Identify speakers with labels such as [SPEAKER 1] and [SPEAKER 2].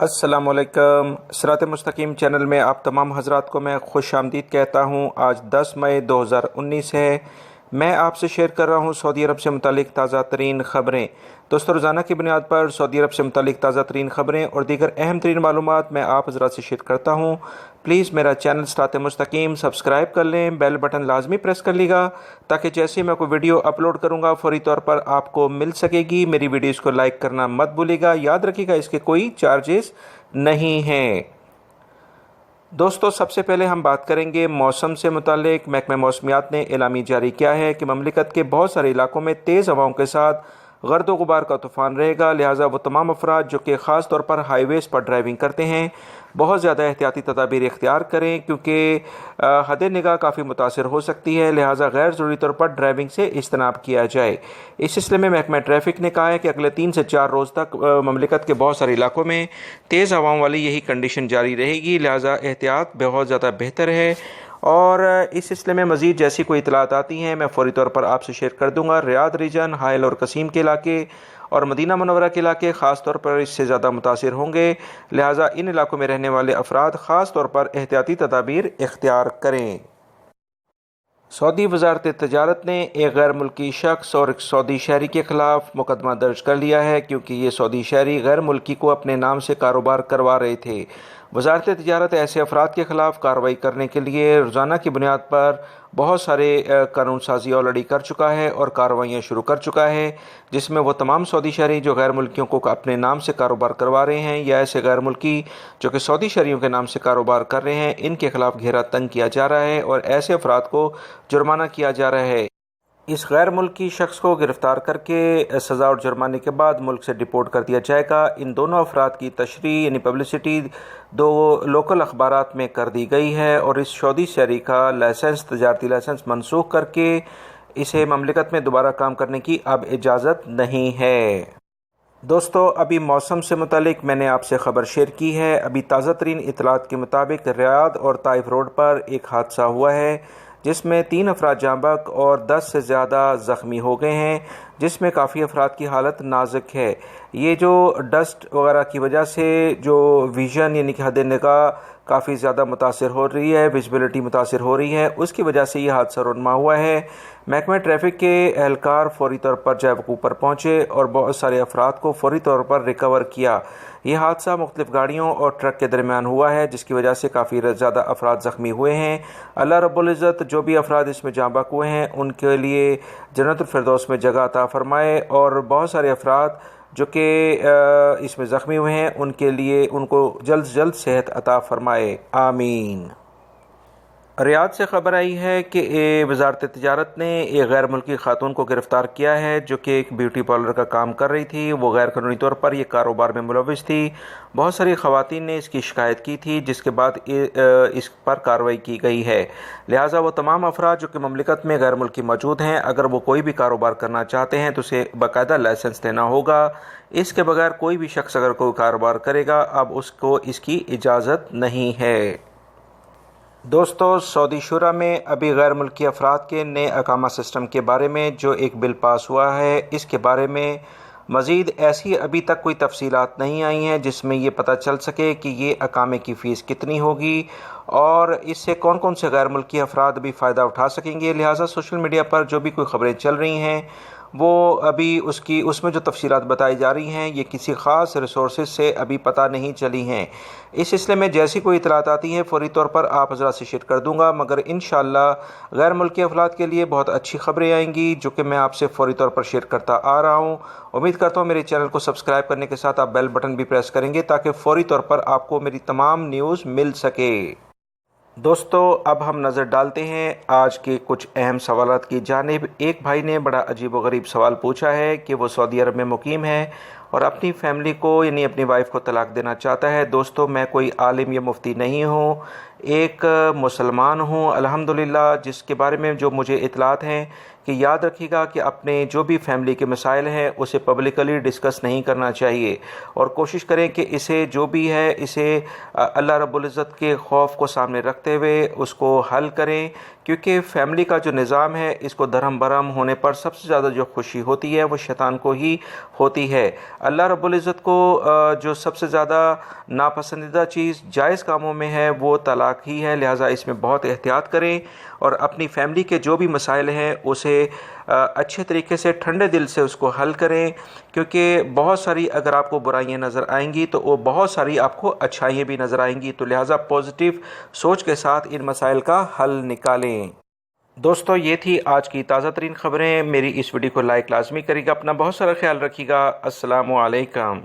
[SPEAKER 1] अस्सलाम वालेकुम। सिरात मुस्तकीम चैनल में आप तमाम हजरात को मैं खुश आमदीद कहता हूँ। आज 10 मई 2019 है। मैं आपसे शेयर कर रहा हूँ सऊदी अरब से मुतालिक ताज़ा तरीन ख़बरें। दोस्तों, रोज़ाना की बुनियाद पर सऊदी अरब से मुतालिक ताज़ा तरीन ख़बरें और दीगर अहम तरीन मालूमात मैं आप हजरात से शेयर करता हूँ। प्लीज़ मेरा चैनल सिरात मुस्तकीम सब्सक्राइब कर लें, बेल बटन लाजमी प्रेस कर लीजिएगा ताकि जैसे ही मैं कोई वीडियो अपलोड करूँगा फौरी तौर पर आपको मिल सकेगी। मेरी वीडियोस को लाइक करना मत भूलिएगा। याद रखिएगा, इसके कोई चार्जेस नहीं हैं। दोस्तों, सबसे पहले हम बात करेंगे मौसम से मुतालिक। महकमा मौसमियात ने एलामी जारी किया है कि ममलिकत के बहुत सारे इलाकों में तेज़ हवाओं के साथ गर्द गुबार का तूफ़ान रहेगा। लिहाजा वो तमाम अफराद जो कि ख़ास तौर पर हाईवेज़ पर ड्राइविंग करते हैं बहुत ज़्यादा एहतियाती तदाबीर इख्तियार करें, क्योंकि हद निगाह काफ़ी मुतासर हो सकती है। लिहाजा गैर ज़रूरी तौर पर ड्राइविंग से इज्तनाब किया जाए। इस सिलसिले में महकमा ट्रैफिक ने कहा है कि अगले 3 से 4 रोज़ तक ममलिकत के बहुत सारे इलाकों में तेज़ हवाओं वाली यही कंडीशन जारी रहेगी। लिहाजा एहतियात बहुत ज़्यादा बेहतर है। और इस सिलसिले में मज़ीद जैसी कोई इतलात आती हैं मैं फ़ौरी तौर पर आपसे शेयर कर दूँगा। रियाद रीजन, हाइल और कसीम के इलाके और मदीना मुनव्वरा के इलाके ख़ास तौर पर इससे ज़्यादा मुतासिर होंगे। लिहाजा इन इलाकों में रहने वाले अफराद ख़ास तौर पर एहतियाती तदाबीर इख्तियार करें। सऊदी वजारत तजारत ने एक गैर मुल्की शख्स और एक सऊदी शहरी के ख़िलाफ़ मुकदमा दर्ज कर लिया है, क्योंकि ये सऊदी शहरी गैर मुल्की को अपने नाम से कारोबार करवा रहे थे। वजारत तजारत ऐसे अफराद के ख़िलाफ़ कार्रवाई करने के लिए रोज़ाना की बुनियाद पर बहुत सारे कानून साजी ऑलरेडी कर चुका है और कार्रवाइयाँ शुरू कर चुका है, जिसमें वो तमाम सऊदी शहरी जो गैर मुल्कियों को अपने नाम से कारोबार करवा रहे हैं या ऐसे गैर मुल्की जो कि सऊदी शहरियों के नाम से कारोबार कर रहे हैं, इनके ख़िलाफ़ घेरा तंग किया जा रहा है और ऐसे अफराद को जुर्माना किया जा रहा है। इस गैर मुल्की शख्स को गिरफ़्तार करके सज़ा और जुर्माने के बाद मुल्क से डिपोर्ट कर दिया जाएगा। इन दोनों अफराद की तशरीह यानी पब्लिसिटी 2 लोकल अखबारात में कर दी गई है और इस सऊदी शहरी का लाइसेंस, तजारती लाइसेंस मनसूख करके इसे ममलिकत में दोबारा काम करने की अब इजाज़त नहीं है। दोस्तों, अभी मौसम से मुतालिक मैंने आपसे ख़बर शेयर की है। अभी ताज़ा तरीन इतलात के मुताबिक रियाद और ताइफ रोड पर एक हादसा हुआ है जिसमें 3 अफराद जाँ बहक और 10 से ज़्यादा ज़ख्मी हो गए हैं, जिसमें काफ़ी अफराद की हालत नाजुक है। ये जो डस्ट वगैरह की वजह से जो विज़न यानी कि हद निगाह काफ़ी ज़्यादा मुतासर हो रही है, विजिबिलिटी मुतासर हो रही है, उसकी वजह से ये हादसा रुनमा हुआ है। महकमा ट्रैफिक के एहलकार फौरी तौर पर जैवकू पर पहुँचे और बहुत सारे अफराद को फौरी तौर पर रिकवर किया। यह हादसा मुख्तलिफ गाड़ियों और ट्रक के दरमियान हुआ है, जिसकी वजह से काफ़ी ज़्यादा अफराद ज़ख्मी हुए हैं। अल्लाह रब्बुल इज़्ज़त जो भी अफराद इसमें जाँ बहक हुए हैं उनके लिए जन्नतुल फिरदौस में जगह अता फरमाए और बहुत सारे अफराद जो कि इसमें ज़ख्मी हुए हैं उनके लिए उनको जल्द से जल्द सेहत अता फरमाए। आमीन। रियाद से खबर आई है कि वजारत तजारत ने एक गैर मुल्की खातून को गिरफ़्तार किया है जो कि एक ब्यूटी पार्लर का काम कर रही थी। वो गैर कानूनी तौर पर यह कारोबार में मुलव्विस थी। बहुत सारी ख़वातीन ने इसकी शिकायत की थी, जिसके बाद इस पर कार्रवाई की गई है। लिहाजा वो तमाम अफराद जो कि ममलिकत में गैर मुल्की मौजूद हैं, अगर वो कोई भी कारोबार करना चाहते हैं तो उसे बाकायदा लाइसेंस देना होगा। इसके बगैर कोई भी शख्स अगर कोई कारोबार करेगा अब उसको इसकी इजाज़त नहीं है। दोस्तों, सऊदी शुरा में अभी गैर मुल्की अफराद के नए अकामा सिस्टम के बारे में जो एक बिल पास हुआ है, इसके बारे में मज़ीद ऐसी अभी तक कोई तफसीलात नहीं आई हैं जिसमें ये पता चल सके कि ये अकामे की फ़ीस कितनी होगी और इससे कौन कौन से गैर मुल्की अफराद भी फ़ायदा उठा सकेंगे। लिहाजा सोशल मीडिया पर जो भी कोई ख़बरें चल रही हैं वो अभी उसमें जो तफसीलात बताई जा रही हैं ये किसी ख़ास रिसोर्सेज से अभी पता नहीं चली हैं। इस सिलसिले में जैसी कोई इतलात आती हैं फ़ौरी तौर पर आप हज़रात से शेयर कर दूँगा, मगर इंशाअल्लाह गैर मुल्की अफराद के लिए बहुत अच्छी ख़बरें आएंगी जो कि मैं आपसे फ़ौरी तौर पर शेयर करता आ रहा हूँ। उम्मीद करता हूँ मेरे चैनल को सब्सक्राइब करने के साथ आप बेल बटन भी प्रेस करेंगे ताकि फ़ौरी तौर पर आपको मेरी तमाम न्यूज़ मिल सके। दोस्तों, अब हम नज़र डालते हैं आज के कुछ अहम सवालात की जानिब। एक भाई ने बड़ा अजीब व गरीब सवाल पूछा है कि वो सऊदी अरब में मुकीम है और अपनी फैमिली को यानी अपनी वाइफ को तलाक देना चाहता है। दोस्तों, मैं कोई आलिम या मुफ्ती नहीं हूँ, ایک مسلمان ہوں الحمدللہ، جس کے بارے میں جو مجھے اطلاعات ہیں کہ یاد رکھیے گا کہ اپنے جو بھی فیملی کے مسائل ہیں اسے پبلکلی ڈسکس نہیں کرنا چاہیے، اور کوشش کریں کہ اسے جو بھی ہے اسے اللہ رب العزت کے خوف کو سامنے رکھتے ہوئے اس کو حل کریں، کیونکہ فیملی کا جو نظام ہے اس کو دھرم برہم ہونے پر سب سے زیادہ جو خوشی ہوتی ہے وہ شیطان کو ہی ہوتی ہے۔ اللہ رب العزت کو جو سب سے زیادہ ناپسندیدہ چیز جائز کاموں میں ہے وہ طلاق ہی ہے، لہٰذا اس میں بہت احتیاط کریں اور اپنی فیملی کے جو بھی مسائل ہیں اسے اچھے طریقے سے ٹھنڈے دل سے اس کو حل کریں، کیونکہ بہت ساری اگر آپ کو برائیاں نظر آئیں گی تو وہ بہت ساری آپ کو اچھائیاں بھی نظر آئیں گی، تو لہٰذا پازیٹیو سوچ کے ساتھ ان مسائل کا حل نکالیں۔ دوستو، یہ تھی آج کی تازہ ترین خبریں۔ میری اس ویڈیو کو لائک لازمی کریے گا، اپنا بہت سارا خیال رکھیے گا۔ السلام علیکم۔